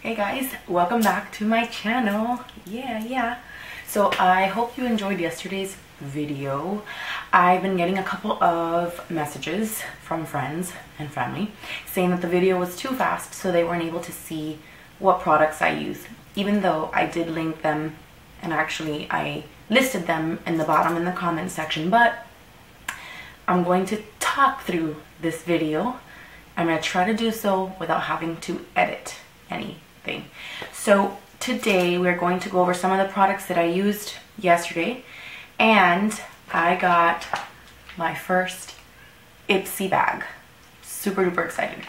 Hey guys, welcome back to my channel. Yeah. So I hope you enjoyed yesterday's video. I've been getting a couple of messages from friends and family saying that the video was too fast, so they weren't able to see what products I use, even though I did link them and actually I listed them in the bottom in the comment section. But I'm going to talk through this video. I'm going to try to do so without having to edit anything. So today we're going to go over some of the products that I used yesterday, and I got my first Ipsy bag. Super duper excited.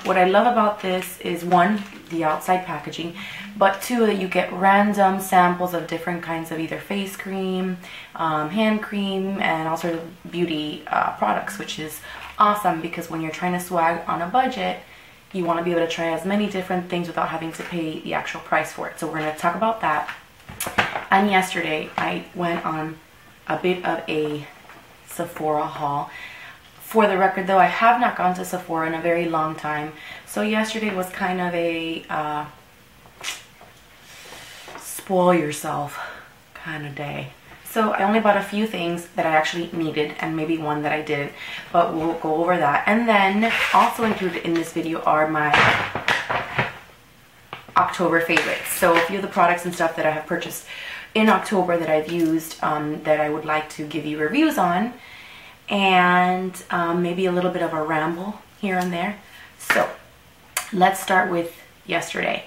What I love about this is, one, the outside packaging, but two, that you get random samples of different kinds of either face cream, hand cream, and all sorts of beauty products, which is awesome because when you're trying to swag on a budget, you want to be able to try as many different things without having to pay the actual price for it. So we're going to talk about that. And yesterday I went on a bit of a Sephora haul. For the record though, I have not gone to Sephora in a very long time. So yesterday was kind of a spoil yourself kind of day. So I only bought a few things that I actually needed and maybe one that I did, but we'll go over that. And then also included in this video are my October favorites. So a few of the products and stuff that I have purchased in October that I've used that I would like to give you reviews on, and maybe a little bit of a ramble here and there. So let's start with yesterday.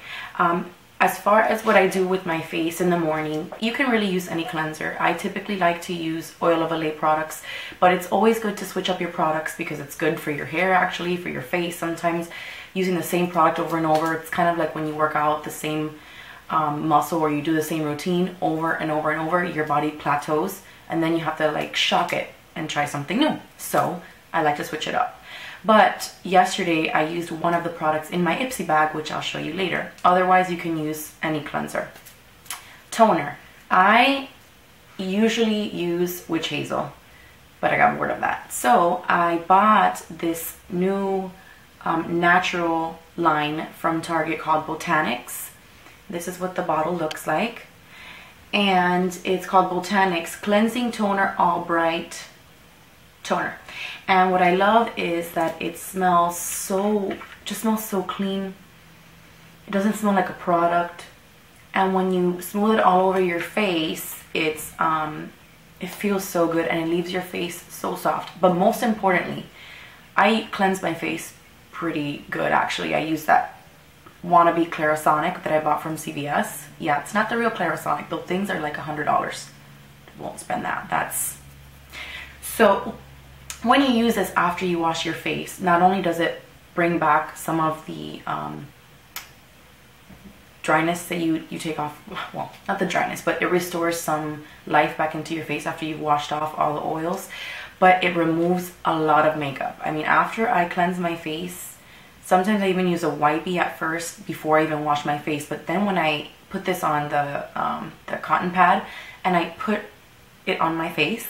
As far as what I do with my face in the morning, you can really use any cleanser. I typically like to use Oil of Olay products, but it's always good to switch up your products because it's good for your hair, actually, for your face. Sometimes using the same product over and over, it's kind of like when you work out the same muscle or you do the same routine over and over and over, your body plateaus, and then you have to like shock it and try something new. So I like to switch it up. But yesterday I used one of the products in my Ipsy bag, which I'll show you later. Otherwise you can use any cleanser. Toner. I usually use witch hazel, but I got bored of that. So I bought this new natural line from Target called Botanics. This is what the bottle looks like. And it's called Botanics Cleansing Toner All Bright Toner. And what I love is that it smells so clean. It doesn't smell like a product, and when you smooth it all over your face, it feels so good and it leaves your face so soft. But most importantly, I cleanse my face pretty good actually. I use that wannabe Clarisonic that I bought from CVS. Yeah, it's not the real Clarisonic. Those things are like $100. Won't spend that. That's so. When you use this after you wash your face, not only does it bring back some of the dryness that you take off, well, not the dryness, but it restores some life back into your face after you've washed off all the oils, but it removes a lot of makeup. I mean, after I cleanse my face, sometimes I even use a wipey at first before I even wash my face, but then when I put this on the cotton pad and I put it on my face,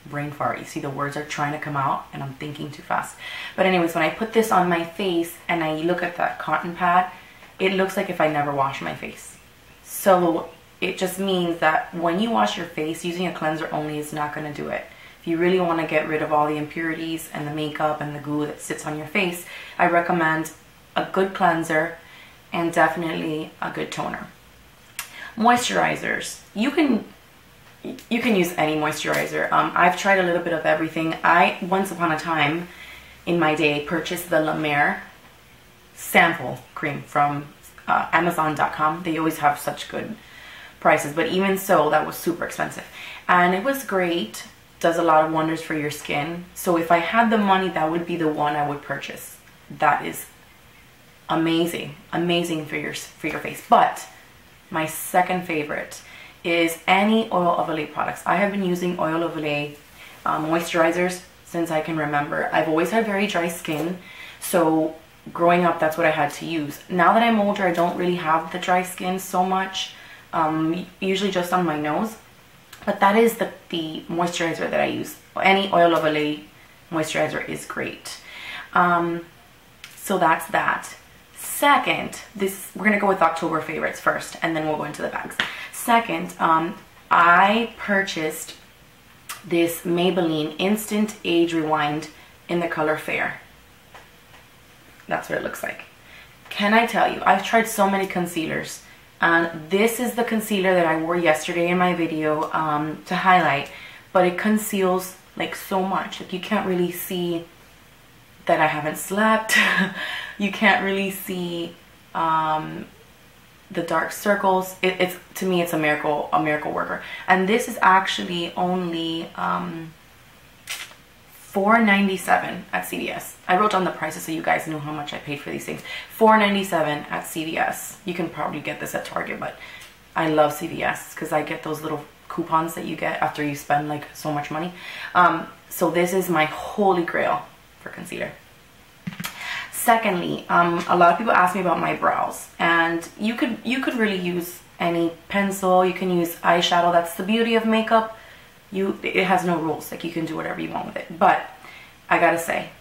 brain fart, you see the words are trying to come out and I'm thinking too fast. But anyways, when I put this on my face and I look at that cotton pad, it looks like if I never wash my face. So it just means that when you wash your face, using a cleanser only is not going to do it. If you really want to get rid of all the impurities and the makeup and the goo that sits on your face, I recommend a good cleanser and definitely a good toner. Moisturizers. You can use any moisturizer. I've tried a little bit of everything. I, once upon a time in my day, purchased the La Mer sample cream from Amazon.com. They always have such good prices, but even so, that was super expensive. And it was great. Does a lot of wonders for your skin. So if I had the money, that would be the one I would purchase. That is amazing. Amazing for your face. But my second favorite is any Oil of Olay products. I have been using Oil of Olay moisturizers since I can remember. I've always had very dry skin, so growing up that's what I had to use. Now that I'm older, I don't really have the dry skin so much, usually just on my nose, but that is the moisturizer that I use. Any Oil of Olay moisturizer is great. So that's that. Second, we're gonna go with October favorites first, and then we'll go into the bags. Second, I purchased this Maybelline Instant Age Rewind in the color Fair. That's what it looks like. Can I tell you, I've tried so many concealers, and this is the concealer that I wore yesterday in my video to highlight, but it conceals like so much. Like, you can't really see that I haven't slept. You can't really see the dark circles. It's to me, it's a miracle worker. And this is actually only $4.97 at CVS. I wrote down the prices so you guys knew how much I paid for these things. $4.97 at CVS. You can probably get this at Target, but I love CVS because I get those little coupons that you get after you spend like so much money. So this is my holy grail for concealer. Secondly, a lot of people ask me about my brows, and you could really use any pencil. You can use eyeshadow. That's the beauty of makeup. It has no rules. Like, you can do whatever you want with it. But I gotta say,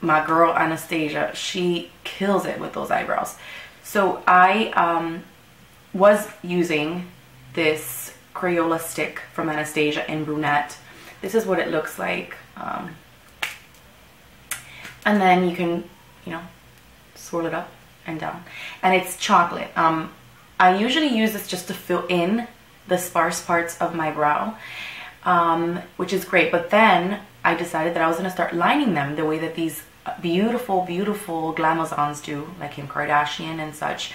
my girl Anastasia, she kills it with those eyebrows. So I was using this Crayola stick from Anastasia in brunette. This is what it looks like. And then you can, you know, swirl it up and down. And it's chocolate. I usually use this just to fill in the sparse parts of my brow, which is great. But then I decided that I was going to start lining them the way that these beautiful, beautiful glamazons do, like Kim Kardashian and such.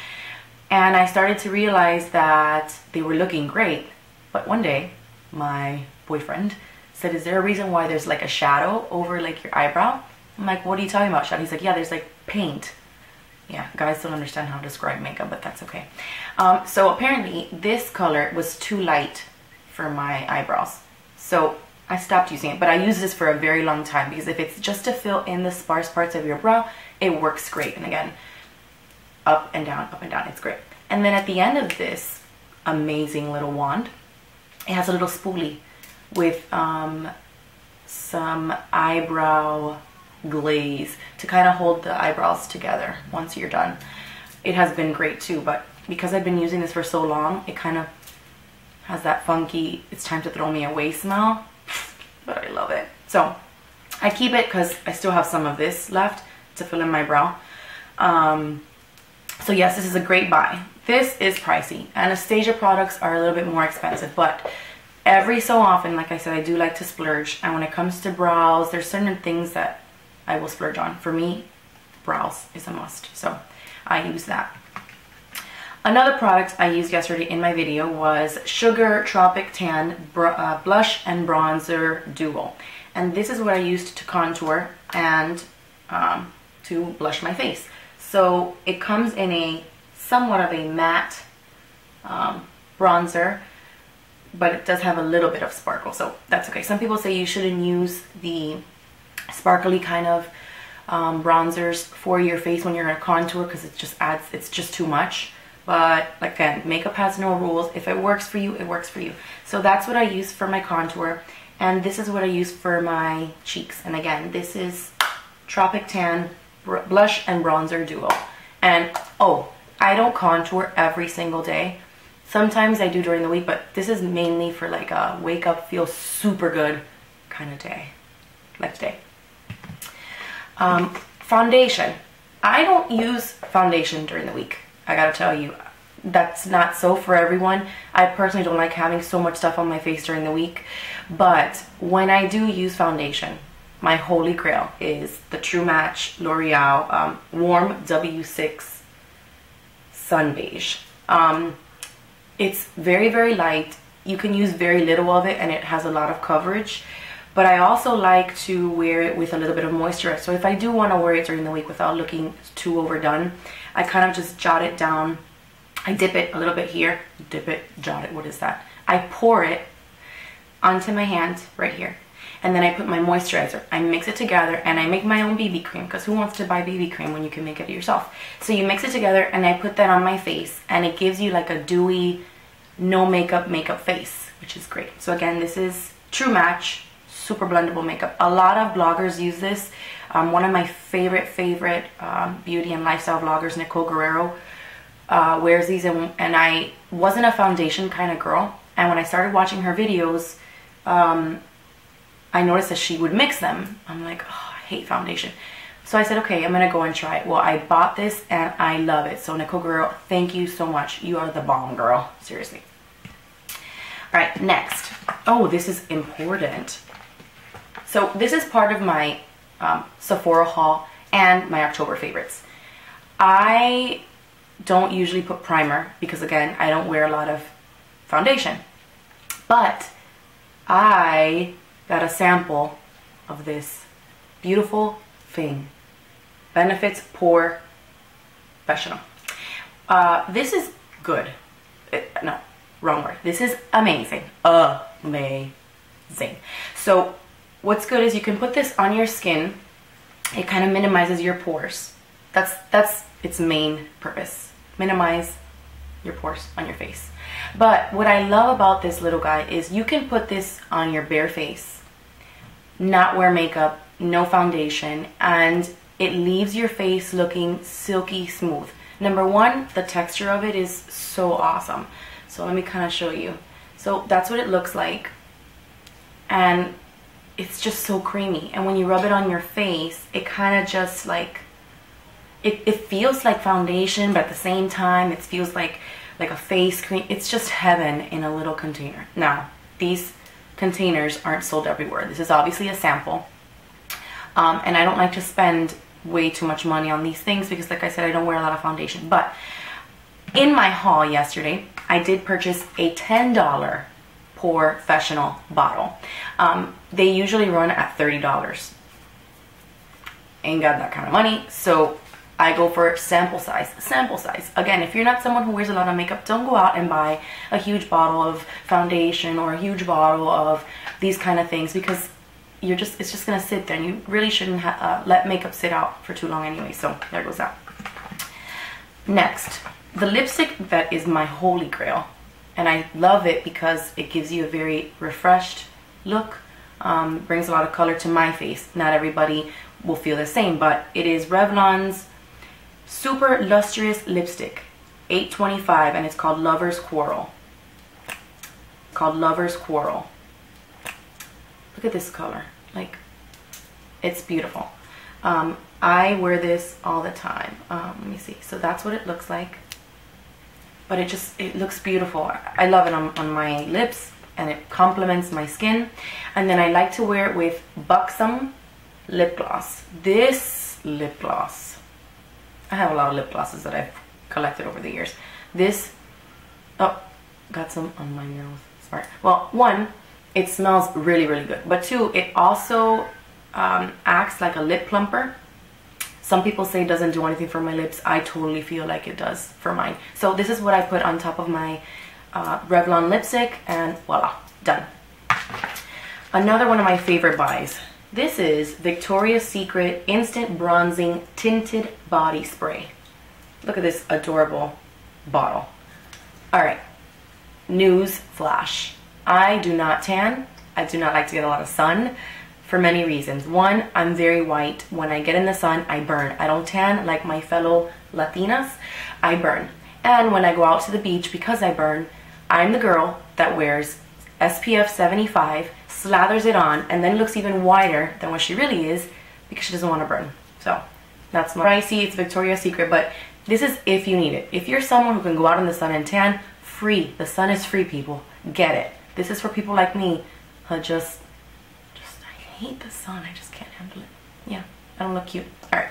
And I started to realize that they were looking great. But one day, my boyfriend said, is there a reason why there's like a shadow over like your eyebrow? I'm like, what are you talking about, shadow? He's like, yeah, there's like paint. Yeah, guys don't understand how to describe makeup, but that's okay. So apparently this color was too light for my eyebrows. So I stopped using it, but I used this for a very long time because if it's just to fill in the sparse parts of your brow, it works great. And again, up and down, it's great. And then at the end of this amazing little wand, it has a little spoolie with some eyebrow glaze to kind of hold the eyebrows together once you're done. It has been great too, but because I've been using this for so long, it kind of has that funky, it's time to throw me away smell, but I love it. So I keep it because I still have some of this left to fill in my brow. So yes, this is a great buy. This is pricey. Anastasia products are a little bit more expensive, but every so often, like I said, I do like to splurge. And when it comes to brows, there's certain things that I will splurge on. For me, brows is a must. So I use that. Another product I used yesterday in my video was Sugar Tropic Tan Blush and Bronzer Duo. And this is what I used to contour and to blush my face. So it comes in a somewhat of a matte bronzer, but it does have a little bit of sparkle, so that's okay. Some people say you shouldn't use the sparkly kind of bronzers for your face when you're in a contour because it just adds, it's just too much. But again, makeup has no rules. If it works for you, it works for you. So that's what I use for my contour, and this is what I use for my cheeks. And again, this is Tropic Tan Blush and Bronzer Duo. And oh, I don't contour every single day. Sometimes I do during the week, but this is mainly for like a wake up, feel super good kind of day, like today. Foundation. I don't use foundation during the week. I gotta tell you, that's not so for everyone. I personally don't like having so much stuff on my face during the week, but when I do use foundation, my holy grail is the True Match L'Oreal Warm W6 Sun Beige. It's very, very light. You can use very little of it and it has a lot of coverage. But I also like to wear it with a little bit of moisture. So if I do want to wear it during the week without looking too overdone, I kind of just jot it down. I dip it a little bit here. Dip it, jot it, what is that? I pour it onto my hand right here. And then I put my moisturizer. I mix it together and I make my own BB cream, because who wants to buy BB cream when you can make it yourself? So you mix it together and I put that on my face and it gives you like a dewy, no makeup face, which is great. So again, this is True Match, super blendable makeup. A lot of bloggers use this. One of my favorite beauty and lifestyle vloggers, Nicole Guerrero, wears these, and I wasn't a foundation kind of girl, and when I started watching her videos, I noticed that she would mix them. I'm like, oh, I hate foundation. So I said, okay, I'm gonna go and try it. Well, I bought this and I love it. So Nicole Guerrero, thank you so much. You are the bomb, girl. Seriously. All right, next. Oh, this is important. So this is part of my Sephora haul and my October favorites. I don't usually put primer because, again, I don't wear a lot of foundation. But I got a sample of this beautiful thing. Benefits Pore Professional. This is good. No, wrong word. This is amazing. Amazing. So what's good is you can put this on your skin. It kind of minimizes your pores. That's its main purpose. Minimize your pores on your face. But what I love about this little guy is you can put this on your bare face, not wear makeup, no foundation, and it leaves your face looking silky smooth. Number one, the texture of it is so awesome. So let me kind of show you. So that's what it looks like. And it's just so creamy. And when you rub it on your face, it kind of just like, it feels like foundation, but at the same time, it feels like a face cream. It's just heaven in a little container. Now, these containers aren't sold everywhere. This is obviously a sample. And I don't like to spend way too much money on these things because, like I said, I don't wear a lot of foundation. But in my haul yesterday, I did purchase a $10 Pore Professional bottle. They usually run at $30. Ain't got that kind of money, so I go for sample size. Sample size. Again, if you're not someone who wears a lot of makeup, don't go out and buy a huge bottle of foundation or a huge bottle of these kind of things, because it's just gonna sit there, and you really shouldn't let makeup sit out for too long anyway. So there goes that. Next, the lipstick that is my holy grail, and I love it because it gives you a very refreshed look, brings a lot of color to my face. Not everybody will feel the same, but it is Revlon's Super Lustrous Lipstick, $8.25, and it's called Lover's Quarrel. Look at this color. Like, it's beautiful. I wear this all the time. Let me see. So that's what it looks like. But it looks beautiful. I love it on my lips, and it complements my skin. And then I like to wear it with Buxom lip gloss. This lip gloss, I have a lot of lip glosses that I've collected over the years. This, oh, got some on my nose. Smart. Well, one, it smells really, really good. But two, it also acts like a lip plumper. Some people say it doesn't do anything for my lips. I totally feel like it does for mine. So this is what I put on top of my Revlon lipstick, and voila, done. Another one of my favorite buys. This is Victoria's Secret Instant Bronzing Tinted Body Spray. Look at this adorable bottle. All right, news flash. I do not tan. I do not like to get a lot of sun for many reasons. One, I'm very white. When I get in the sun, I burn. I don't tan like my fellow Latinas. I burn. And when I go out to the beach, because I burn, I'm the girl that wears SPF 75, slathers it on, and then looks even whiter than what she really is because she doesn't want to burn. So that's my pricey. It's Victoria's Secret, but this is if you need it. If you're someone who can go out in the sun and tan, free. The sun is free, people. Get it. This is for people like me who I hate the sun. I just can't handle it. Yeah, I don't look cute. All right.